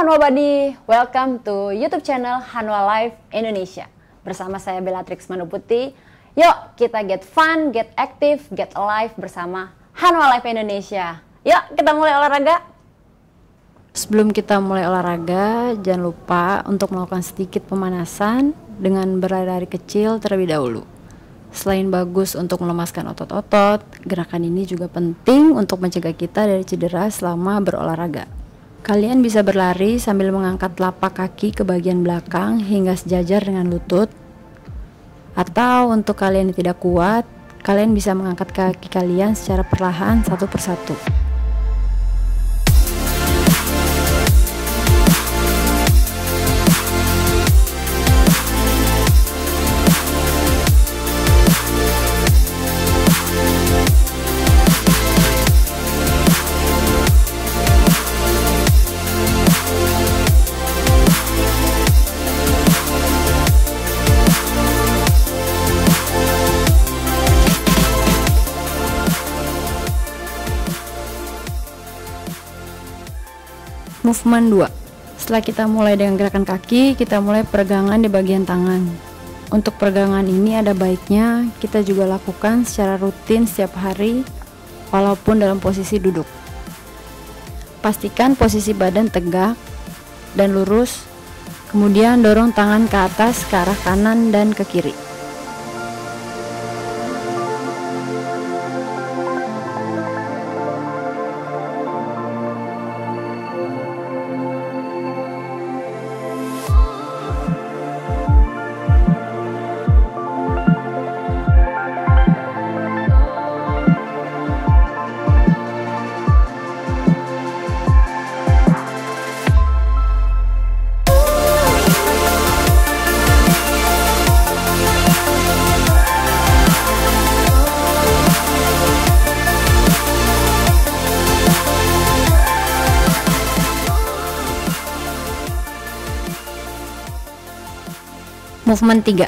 Hanwa Buddy, welcome to YouTube channel Hanwa Life Indonesia. Bersama saya Bellatrix Manuputi. Yuk kita get fun, get active, get alive bersama Hanwa Life Indonesia. Yuk kita mulai olahraga. Sebelum kita mulai olahraga, jangan lupa untuk melakukan sedikit pemanasan dengan berlari-lari kecil terlebih dahulu. Selain bagus untuk melemaskan otot-otot, gerakan ini juga penting untuk mencegah kita dari cedera selama berolahraga. Kalian bisa berlari sambil mengangkat telapak kaki ke bagian belakang hingga sejajar dengan lutut. Atau untuk kalian yang tidak kuat, kalian bisa mengangkat kaki kalian secara perlahan satu persatu. Movement 2. Setelah kita mulai dengan gerakan kaki, kita mulai peregangan di bagian tangan. Untuk peregangan ini ada baiknya kita juga lakukan secara rutin setiap hari walaupun dalam posisi duduk. Pastikan posisi badan tegak dan lurus, kemudian dorong tangan ke atas ke arah kanan dan ke kiri. Movement 3.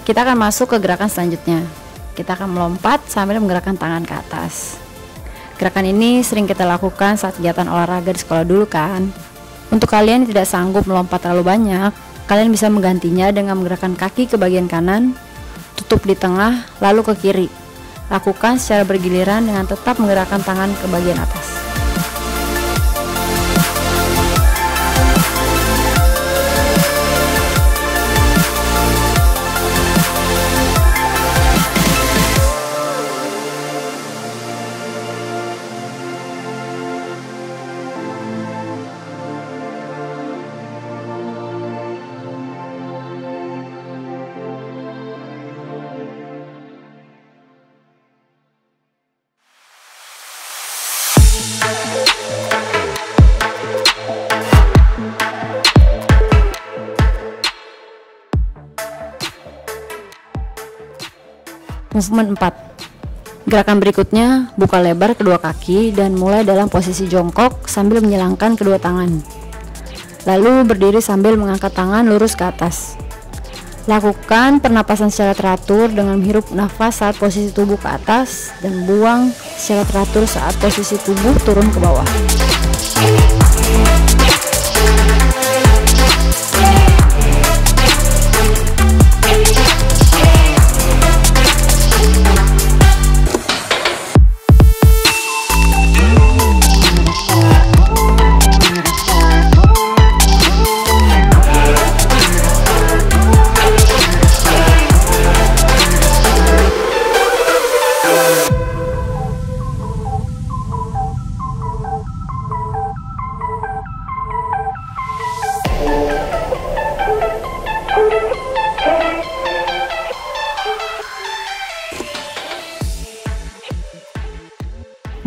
Kita akan masuk ke gerakan selanjutnya. Kita akan melompat sambil menggerakkan tangan ke atas. Gerakan ini sering kita lakukan saat kegiatan olahraga di sekolah dulu kan. Untuk kalian yang tidak sanggup melompat terlalu banyak, kalian bisa menggantinya dengan menggerakkan kaki ke bagian kanan, tutup di tengah, lalu ke kiri. Lakukan secara bergiliran dengan tetap menggerakkan tangan ke bagian atas. Movement 4. Gerakan berikutnya, buka lebar kedua kaki dan mulai dalam posisi jongkok sambil menyilangkan kedua tangan. Lalu berdiri sambil mengangkat tangan lurus ke atas. Lakukan pernapasan secara teratur dengan menghirup nafas saat posisi tubuh ke atas dan buang secara teratur saat posisi tubuh turun ke bawah.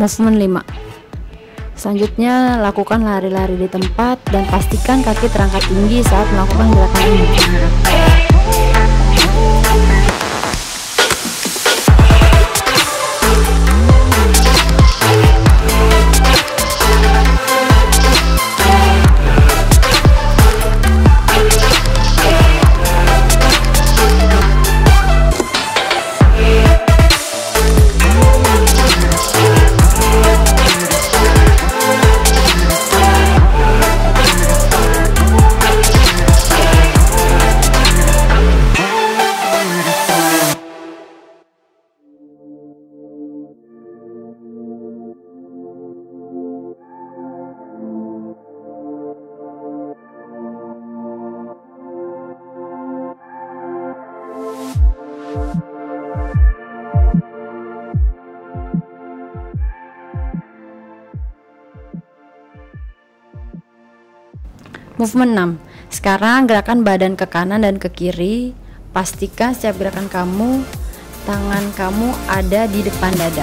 Movement 5. Selanjutnya lakukan lari-lari di tempat dan pastikan kaki terangkat tinggi saat melakukan gerakan ini. Movement 6. Sekarang gerakan badan ke kanan dan ke kiri. Pastikan setiap gerakan kamu, tangan kamu ada di depan dada.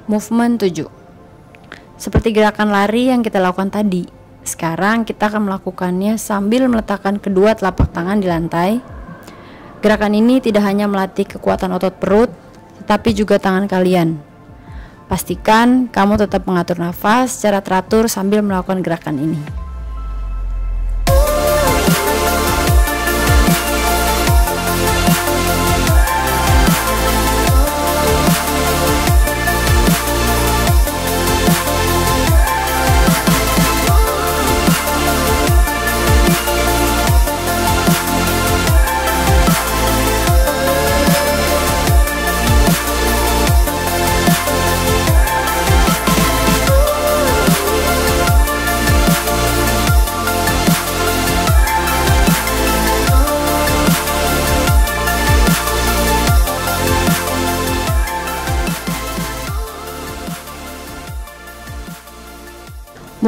Movement 7. Seperti gerakan lari yang kita lakukan tadi, sekarang kita akan melakukannya sambil meletakkan kedua telapak tangan di lantai. Gerakan ini tidak hanya melatih kekuatan otot perut, tetapi juga tangan kalian. Pastikan kamu tetap mengatur nafas secara teratur sambil melakukan gerakan ini.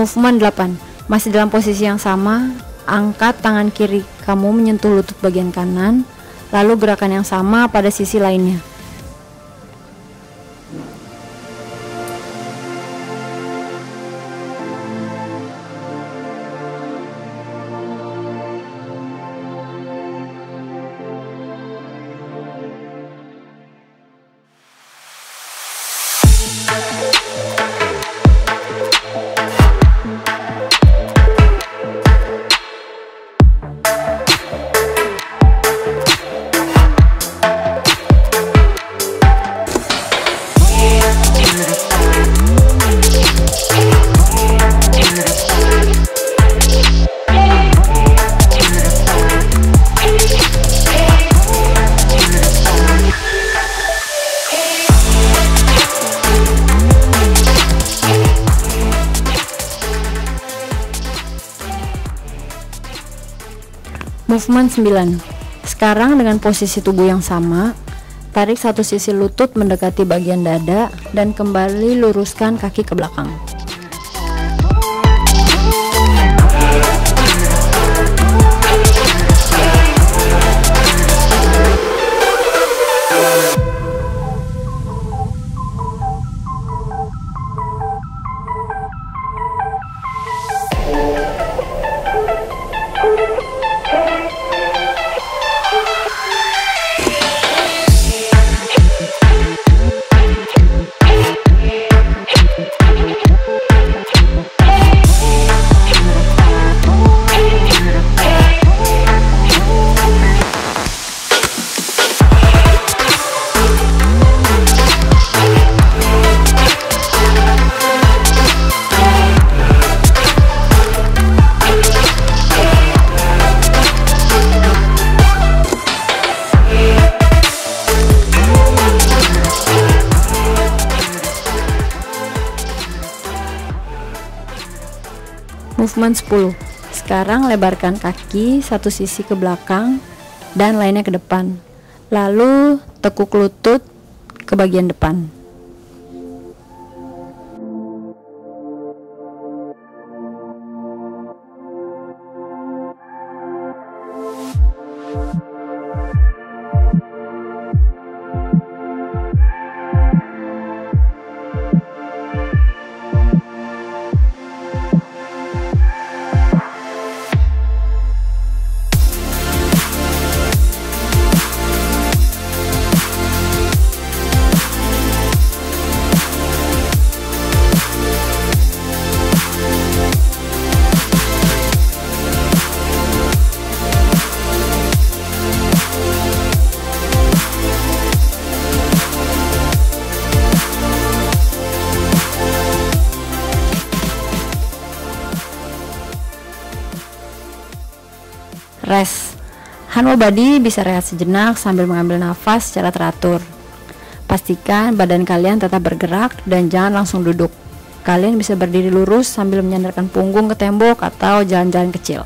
Movement 8. Masih dalam posisi yang sama, angkat tangan kiri kamu menyentuh lutut bagian kanan, lalu gerakan yang sama pada sisi lainnya. Movement 9. Sekarang dengan posisi tubuh yang sama, tarik satu sisi lutut mendekati bagian dada dan kembali luruskan kaki ke belakang. Movement 10. Sekarang lebarkan kaki satu sisi ke belakang dan lainnya ke depan. Lalu tekuk lutut ke bagian depan. Rest. Hanwha Body bisa rehat sejenak sambil mengambil nafas secara teratur. Pastikan badan kalian tetap bergerak dan jangan langsung duduk. Kalian bisa berdiri lurus sambil menyandarkan punggung ke tembok atau jalan-jalan kecil.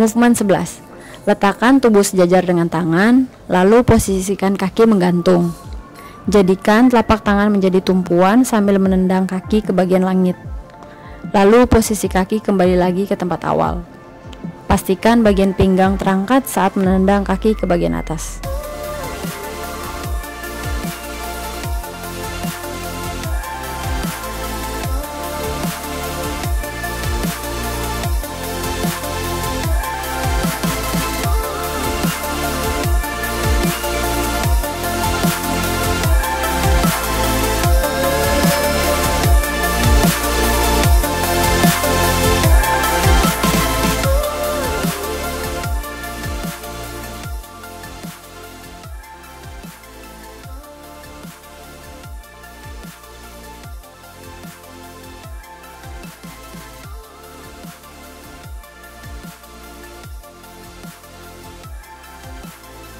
Movement 11. Letakkan tubuh sejajar dengan tangan, lalu posisikan kaki menggantung. Jadikan telapak tangan menjadi tumpuan sambil menendang kaki ke bagian langit. Lalu posisi kaki kembali lagi ke tempat awal. Pastikan bagian pinggang terangkat saat menendang kaki ke bagian atas.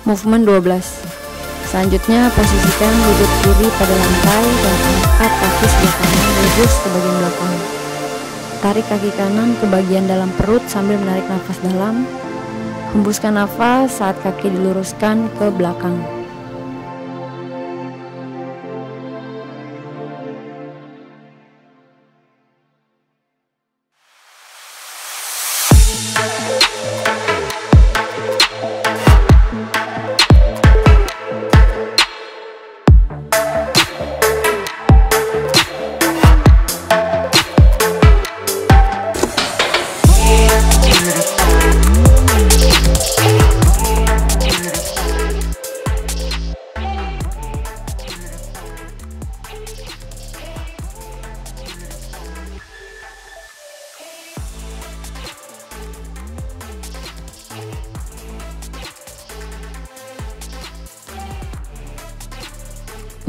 Movement 12. Selanjutnya posisikan lutut kiri pada lantai dan angkat kaki sebelah kanan lurus ke bagian belakang. Tarik kaki kanan ke bagian dalam perut sambil menarik nafas dalam. Hembuskan nafas saat kaki diluruskan ke belakang.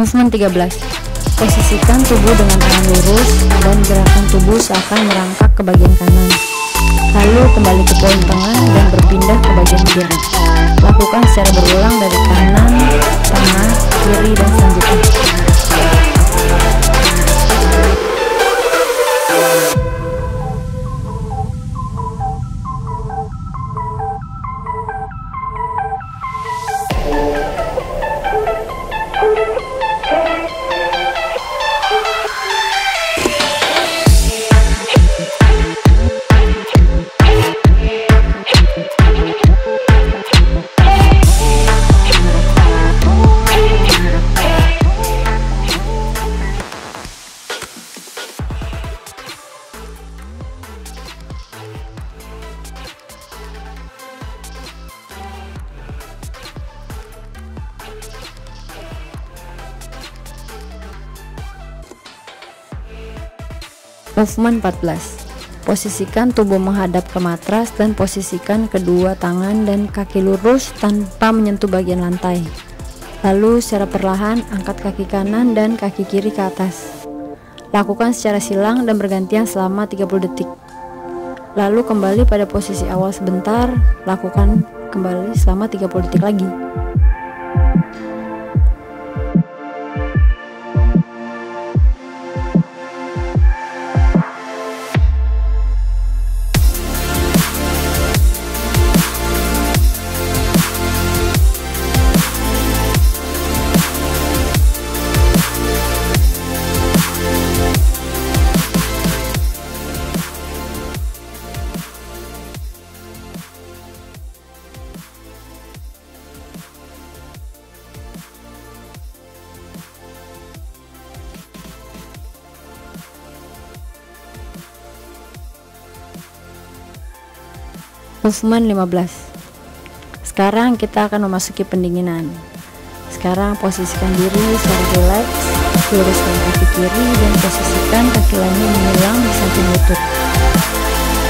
Movement 13. Posisikan tubuh dengan tangan lurus dan gerakan tubuh seakan merangkak ke bagian kanan. Lalu kembali ke poin tengah dan berpindah ke bagian kiri. Lakukan secara berulang dari kanan, tengah, kiri, dan selanjutnya. Movement 14. Posisikan tubuh menghadap ke matras dan posisikan kedua tangan dan kaki lurus tanpa menyentuh bagian lantai. Lalu secara perlahan angkat kaki kanan dan kaki kiri ke atas. Lakukan secara silang dan bergantian selama 30 detik. Lalu kembali pada posisi awal sebentar, lakukan kembali selama 30 detik lagi. Movement 15. Sekarang kita akan memasuki pendinginan. Sekarang posisikan diri secara rileks, luruskan kaki kiri dan posisikan kaki lainnya menyilang di samping lutut.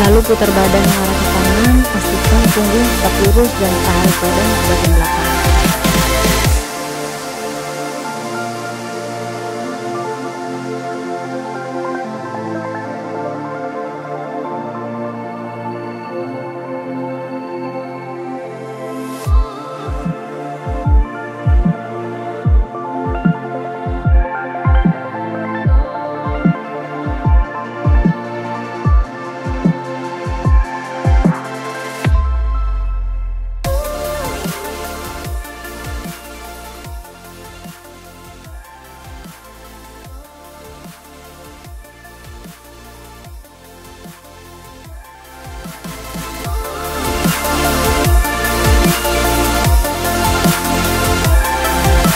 Lalu putar badan mengarah ke kanan, pastikan punggung tetap lurus dan tarik badan ke bagian belakang.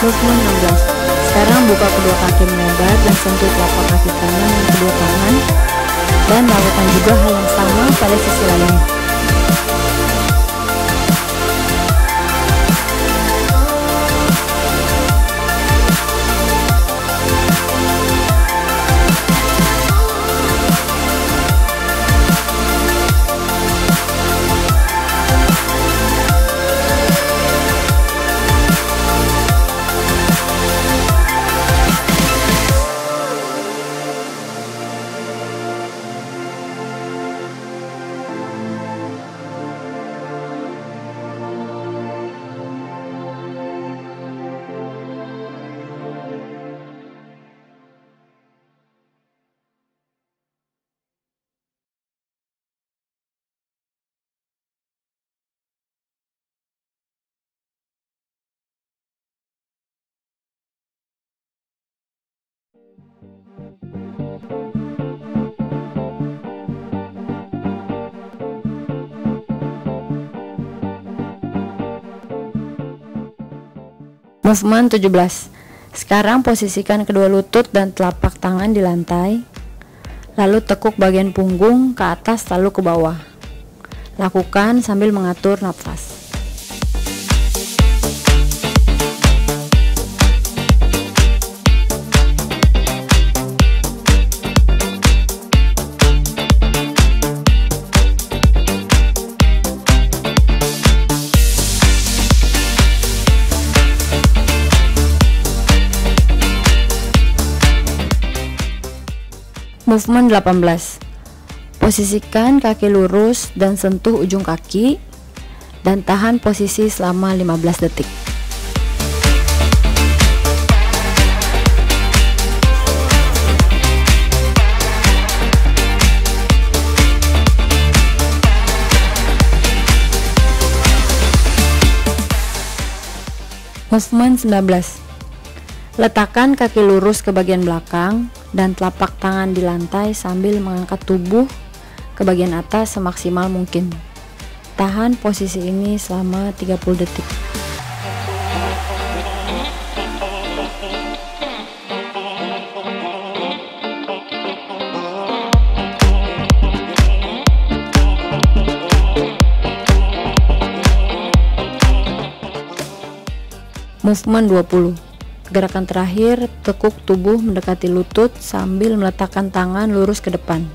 Movement 16. Sekarang buka kedua kaki melebar dan sentuh telapak kaki kanan dengan kedua tangan, dan lakukan juga hal yang sama pada sisi lainnya. Movement 17. Sekarang posisikan kedua lutut dan telapak tangan di lantai, lalu tekuk bagian punggung ke atas lalu ke bawah. Lakukan sambil mengatur nafas. Movement 18. Posisikan kaki lurus dan sentuh ujung kaki dan tahan posisi selama 15 detik. Movement 19. Letakkan kaki lurus ke bagian belakang dan telapak tangan di lantai sambil mengangkat tubuh ke bagian atas semaksimal mungkin. Tahan posisi ini selama 30 detik. Movement 20. Gerakan terakhir, tekuk tubuh mendekati lutut sambil meletakkan tangan lurus ke depan.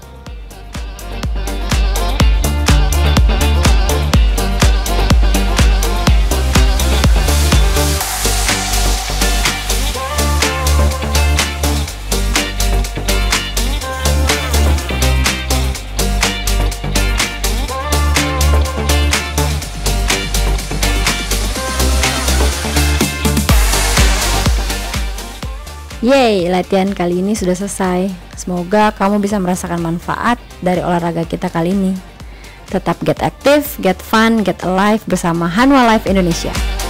Yeay, latihan kali ini sudah selesai. Semoga kamu bisa merasakan manfaat dari olahraga kita kali ini. Tetap get active, get fun, get alive bersama Hanwha Life Indonesia.